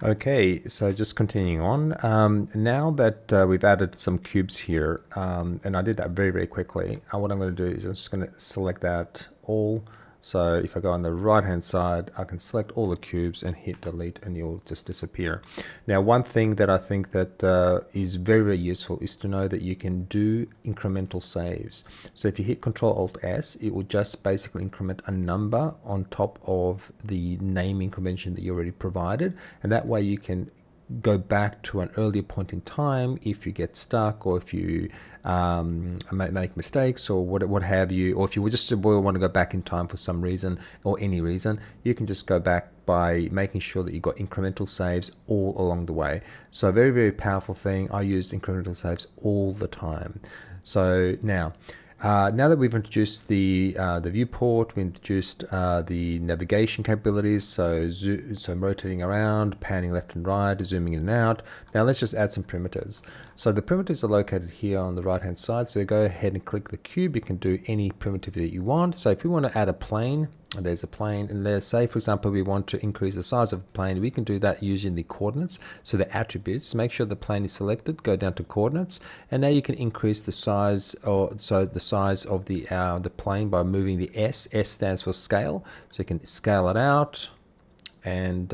Okay, so just continuing on. Now that we've added some cubes here, and I did that very, very quickly, what I'm going to do is I'm just going to select that all. So if I go on the right hand side, I can select all the cubes and hit delete, and you'll just disappear. Now, one thing that I think that is very, very useful is to know that you can do incremental saves. So if you hit Control Alt S, it will just basically increment a number on top of the naming convention that you already provided, and that way you can go back to an earlier point in time if you get stuck, or if you make mistakes, or what have you, or if you just want to go back in time for some reason or any reason, you can just go back by making sure that you've got incremental saves all along the way. So a very, very powerful thing. I use incremental saves all the time. So now that we've introduced the viewport, we introduced the navigation capabilities, so rotating around, panning left and right, zooming in and out. Now let's just add some primitives. So the primitives are located here on the right hand side. So go ahead and click the cube. You can do any primitive that you want. So if we want to add a plane, there's a plane, and let's say, for example, we want to increase the size of the plane. We can do that using the coordinates, so the attributes. Make sure the plane is selected, go down to coordinates, and now you can increase the size, or so the size of the plane by moving the S. S stands for scale, so you can scale it out and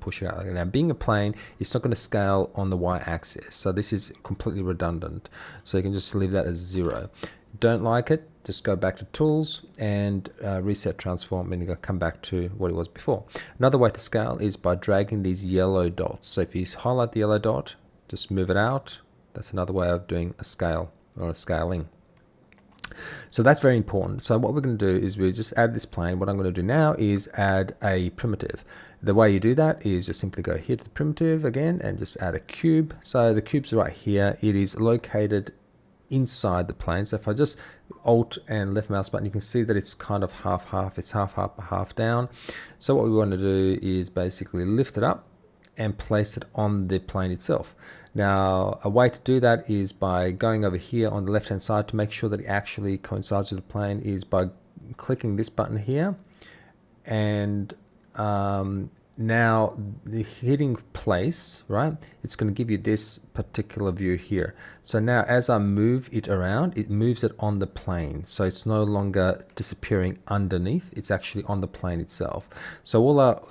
push it out. Now, being a plane, it's not going to scale on the y-axis, so this is completely redundant. So you can just leave that as 0. Don't like it, just go back to tools and reset transform, and you're going to come back to what it was before. Another way to scale is by dragging these yellow dots. So if you highlight the yellow dot, just move it out. That's another way of doing a scale or a scaling. So that's very important. So what we're going to do is we just add this plane. What I'm going to do now is add a primitive. The way you do that is just simply go here to the primitive again and just add a cube. So the cube's right here. It is located inside the plane. So if I just Alt and left mouse button, you can see that it's kind of half. It's half up, half down. So what we want to do is basically lift it up and place it on the plane itself. Now, a way to do that is by going over here on the left hand side to make sure that it actually coincides with the plane, is by clicking this button here, and now the hitting place, right, it's going to give you this particular view here. So now as I move it around, it moves it on the plane, so it's no longer disappearing underneath, it's actually on the plane itself. So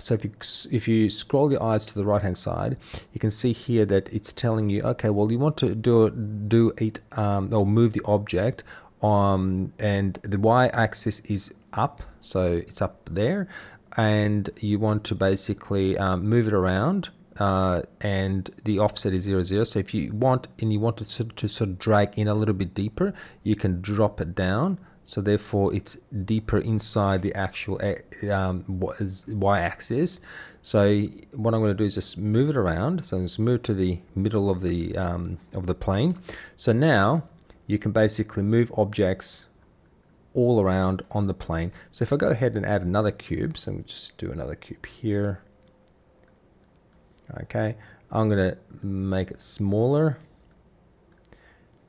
if you scroll your eyes to the right hand side, you can see here that it's telling you, okay, well, you want to do it or move the object and the y-axis is up, so it's up there, and you want to basically move it around, and the offset is 0, 0. So if you want, and you want to sort of drag in a little bit deeper, you can drop it down. So therefore, it's deeper inside the actual y-axis. So what I'm going to do is just move it around. So just move to the middle of the plane. So now you can basically move objects all around on the plane. So if I go ahead and add another cube, so I'm just do another cube here. Okay, I'm going to make it smaller,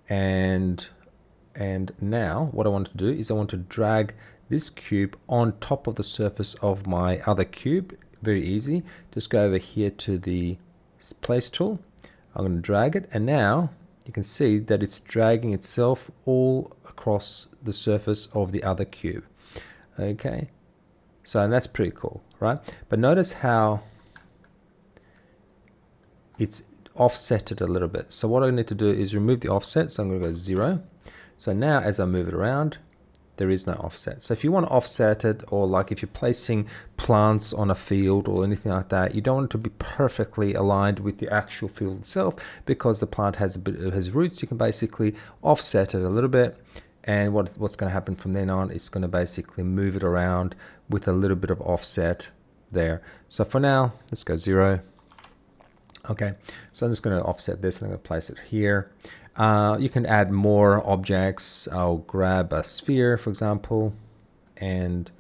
and now what I want to do is I want to drag this cube on top of the surface of my other cube. Very easy. Just go over here to the place tool. I'm going to drag it, and now you can see that it's dragging itself all across the surface of the other cube. Okay, so that's pretty cool, right? But notice how it's offsetted a little bit. So what I need to do is remove the offset. So I'm going to go 0. So now as I move it around, there is no offset. So if you want to offset it, or like if you're placing plants on a field or anything like that, you don't want it to be perfectly aligned with the actual field itself, because the plant has roots. You can basically offset it a little bit, and what's going to happen from then on, it's going to basically move it around with a little bit of offset there. So for now, let's go 0. Okay, so I'm just going to offset this, and I'm going to place it here. You can add more objects. I'll grab a sphere, for example, and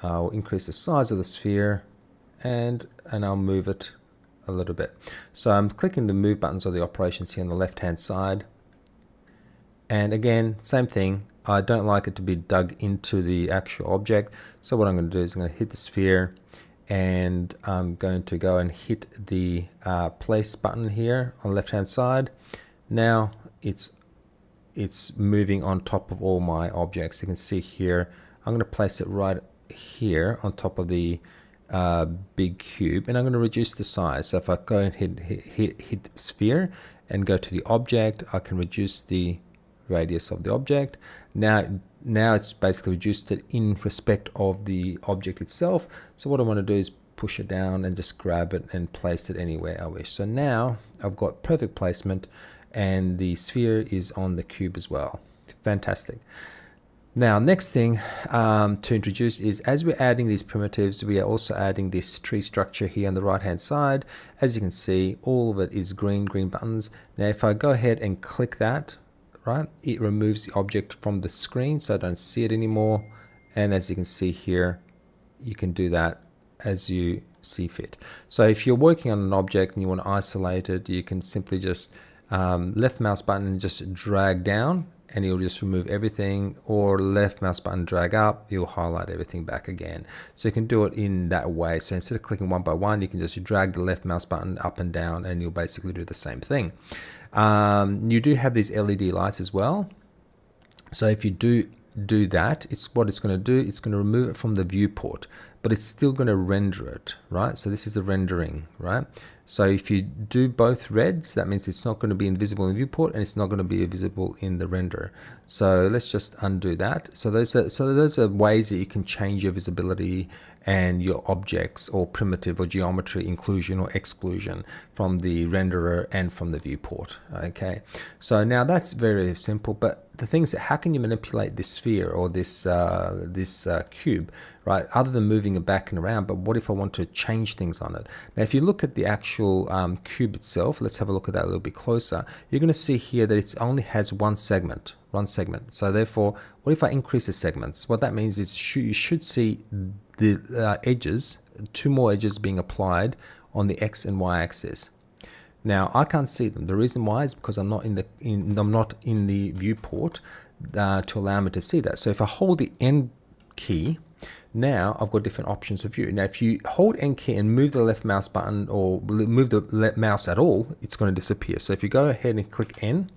I'll increase the size of the sphere, and I'll move it a little bit. So I'm clicking the move buttons or the operations here on the left hand side, and again, same thing. I don't like it to be dug into the actual object, so what I'm going to do is I'm going to hit the sphere, and I'm going to go and hit the place button here on the left hand side. Now it's moving on top of all my objects. You can see here, I'm going to place it right here on top of the big cube, and I'm going to reduce the size. So if I go and hit sphere and go to the object, I can reduce the radius of the object. Now it's basically reduced it in respect of the object itself. So what I want to do is push it down and just grab it and place it anywhere I wish. So now I've got perfect placement, and the sphere is on the cube as well. Fantastic. Now, next thing to introduce is, as we're adding these primitives, we are also adding this tree structure here on the right hand side. As you can see, all of it is green buttons. Now, if I go ahead and click that, right, it removes the object from the screen, so I don't see it anymore. And as you can see here, you can do that as you see fit. So if you're working on an object and you want to isolate it, you can simply just left mouse button and just drag down, and you'll just remove everything, or left mouse button drag up, you'll highlight everything back again. So you can do it in that way. So instead of clicking one by one, you can just drag the left mouse button up and down, and you'll basically do the same thing. You do have these LED lights as well. So if you do that, what it's going to do, it's going to remove it from the viewport, but it's still going to render it, right? So this is the rendering, right? So if you do both reds, that means it's not going to be invisible in the viewport, and it's not going to be visible in the render. So let's just undo that. So those are ways that you can change your visibility and your objects or primitive or geometry inclusion or exclusion from the renderer and from the viewport. Okay, so now that's very, very simple, but the thing is, how can you manipulate this sphere or this cube, right, other than moving it back and around? But what if I want to change things on it? Now, if you look at the actual cube itself, let's have a look at that a little bit closer. You're going to see here that it only has one segment. So therefore, what if I increase the segments? What that means is you should see the edges, two more edges being applied on the X and Y axis. Now I can't see them. The reason why is because I'm not in the viewport to allow me to see that. So if I hold the N key, now I've got different options of view. Now if you hold N key and move the left mouse button or move the mouse at all, it's going to disappear. So if you go ahead and click N,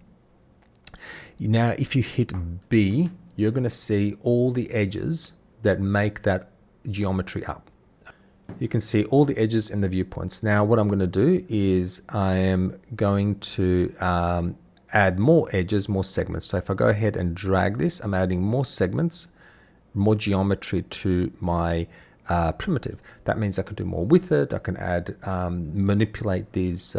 now if you hit B, you're going to see all the edges that make that geometry up. You can see all the edges and the viewpoints. Now what I'm going to do is I am going to add more edges, more segments. So if I go ahead and drag this, I'm adding more segments, more geometry to my primitive. That means I can do more with it. I can add, manipulate these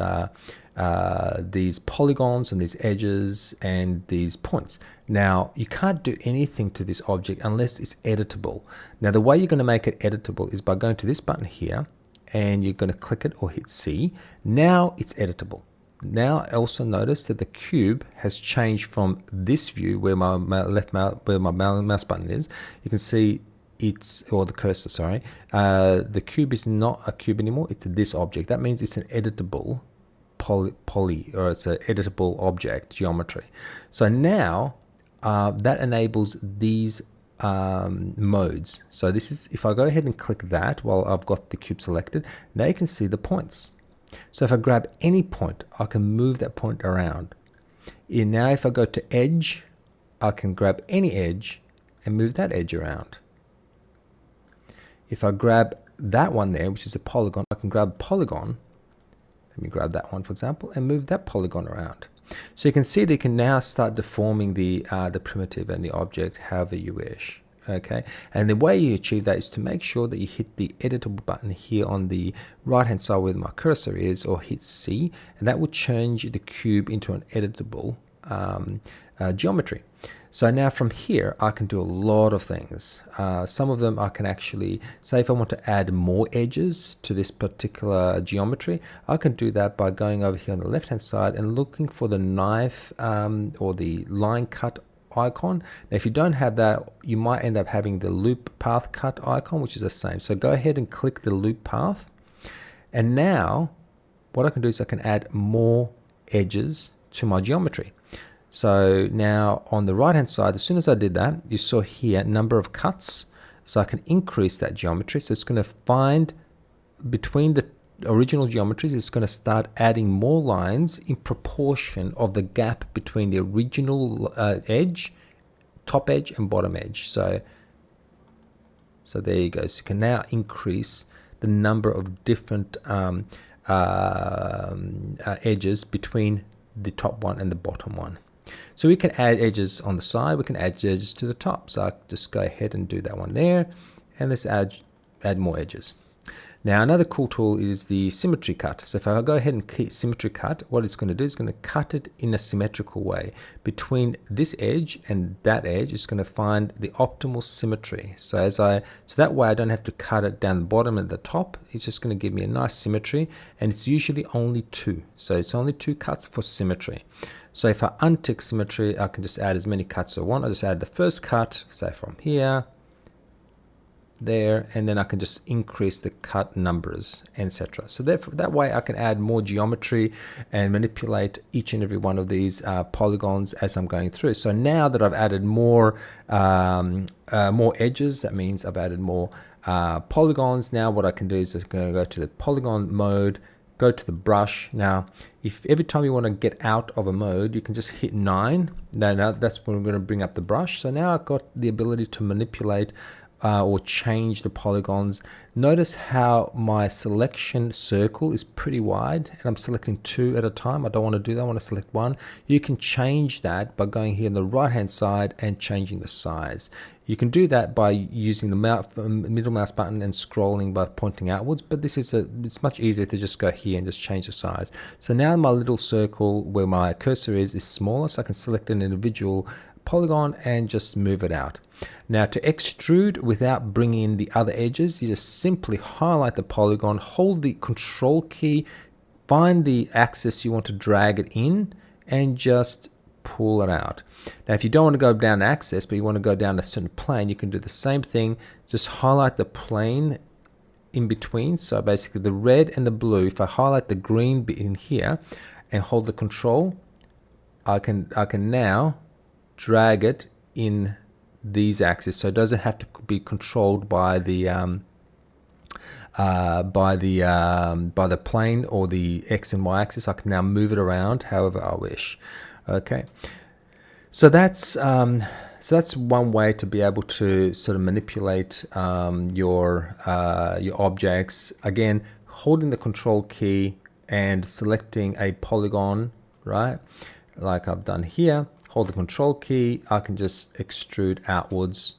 polygons and these edges and these points. Now you can't do anything to this object unless it's editable. Now the way you're going to make it editable is by going to this button here, and you're going to click it or hit C. Now it's editable. Now also notice that the cube has changed from this view where my mouse button is. You can see or the cursor, sorry. The cube is not a cube anymore. It's this object. That means it's an editable or it's an editable object geometry. So now that enables these modes. So this is, if I go ahead and click that while I've got the cube selected, now you can see the points. So if I grab any point, I can move that point around. And now if I go to edge, I can grab any edge and move that edge around. If I grab that one there, which is a polygon, I can grab a polygon. Let me grab that one, for example, and move that polygon around. So you can see that you can now start deforming the primitive and the object however you wish. Okay, and the way you achieve that is to make sure that you hit the editable button here on the right hand side where my cursor is, or hit C, and that will change the cube into an editable geometry. So now from here I can do a lot of things. Some of them I can actually say, if I want to add more edges to this particular geometry, I can do that by going over here on the left hand side and looking for the knife or the line cut icon. Now if you don't have that, you might end up having the loop path cut icon, which is the same. So go ahead and click the loop path, and now what I can do is I can add more edges to my geometry. So now on the right hand side, as soon as I did that, you saw here number of cuts. So I can increase that geometry. So it's going to find between the original geometries, it's going to start adding more lines in proportion of the gap between the original edge, top edge and bottom edge. So there you go. So you can now increase the number of different edges between the top one and the bottom one. So we can add edges on the side, we can add edges to the top. So I'll just go ahead and do that one there, and let's add more edges. Now another cool tool is the symmetry cut. So if I go ahead and keep symmetry cut, what it's going to do is going to cut it in a symmetrical way. Between this edge and that edge, it's going to find the optimal symmetry. So that way I don't have to cut it down the bottom and the top. It's just going to give me a nice symmetry, and it's usually only 2. So it's only 2 cuts for symmetry. So if I untick symmetry, I can just add as many cuts as I want. I just add the first cut, say from here, there, and then I can just increase the cut numbers, etc. So that way I can add more geometry and manipulate each and every one of these polygons as I'm going through. So now that I've added more edges, that means I've added more polygons. Now what I can do is just going to go to the polygon mode, go to the brush. Now if every time you want to get out of a mode, you can just hit 9. Now that's when we're going to bring up the brush. So now I've got the ability to manipulate or change the polygons. Notice how my selection circle is pretty wide, and I'm selecting 2 at a time. I don't want to do that. I want to select 1. You can change that by going here on the right hand side and changing the size. You can do that by using the middle mouse button and scrolling by pointing outwards, but it's much easier to just go here and just change the size. So now my little circle where my cursor is smaller, so I can select an individual polygon and just move it out. Now to extrude without bringing in the other edges, you just simply highlight the polygon, hold the control key, find the axis you want to drag it in, and just pull it out. Now if you don't want to go down axis but you want to go down a certain plane, you can do the same thing. Just highlight the plane in between. So basically the red and the blue, if I highlight the green bit in here and hold the control, I can now drag it in these axes, so it doesn't have to be controlled by the plane or the X and Y axis. I can now move it around however I wish. Okay, so that's one way to be able to sort of manipulate your objects. Again, holding the control key and selecting a polygon, right, like I've done here. Hold the control key, I can just extrude outwards,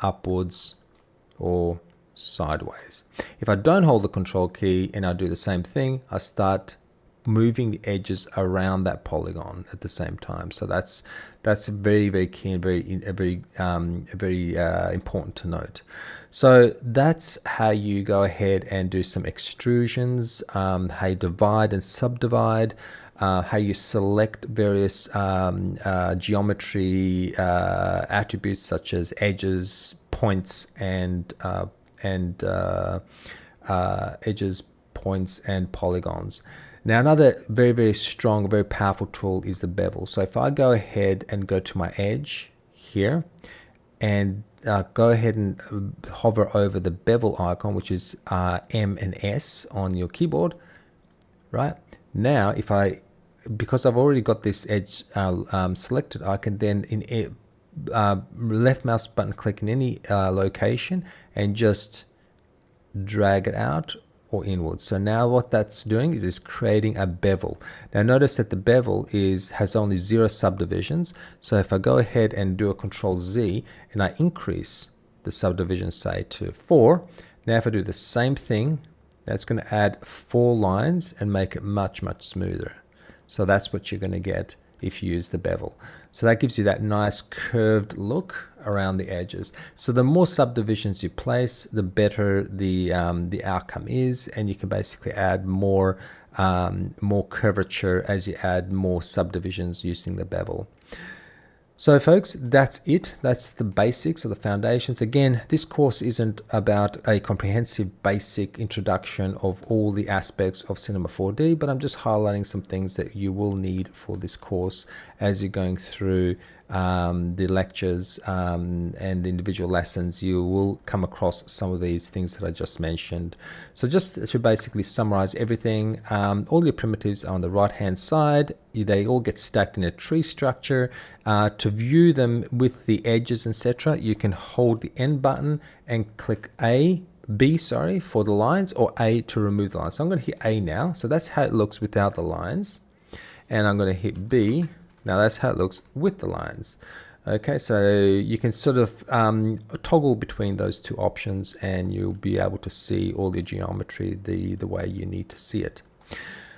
upwards, or sideways. If I don't hold the control key and I do the same thing, I start moving the edges around that polygon at the same time. So that's very, very key and very important to note. So that's how you go ahead and do some extrusions, how you divide and subdivide, how you select various geometry attributes such as edges, points, and edges, points, and polygons. Now another very, very strong, very powerful tool is the bevel. So if I go ahead and go to my edge here and go ahead and hover over the bevel icon, which is M and S on your keyboard, right? Now because I've already got this edge selected, I can then in left mouse button click in any location and just drag it out or inwards. So now what that's doing is creating a bevel. Now notice that the bevel has only 0 subdivisions. So if I go ahead and do a Control Z and I increase the subdivisions, say to 4, now if I do the same thing, that's going to add 4 lines and make it much, much smoother. So that's what you're going to get if you use the bevel. So that gives you that nice curved look around the edges. So the more subdivisions you place, the better the outcome is, and you can basically add more curvature as you add more subdivisions using the bevel. So folks, that's it. That's the basics or the foundations. Again, this course isn't about a comprehensive basic introduction of all the aspects of Cinema 4D, but I'm just highlighting some things that you will need for this course as you're going through the lectures and the individual lessons, you will come across some of these things that I just mentioned. So just to basically summarize everything, all your primitives are on the right hand side. They all get stacked in a tree structure. To view them with the edges, etc., you can hold the N button and click B for the lines, or A to remove the lines. So I'm going to hit A now. So that's how it looks without the lines. And I'm going to hit B. Now that's how it looks with the lines. Okay, so you can sort of toggle between those two options, and you'll be able to see all the geometry the way you need to see it.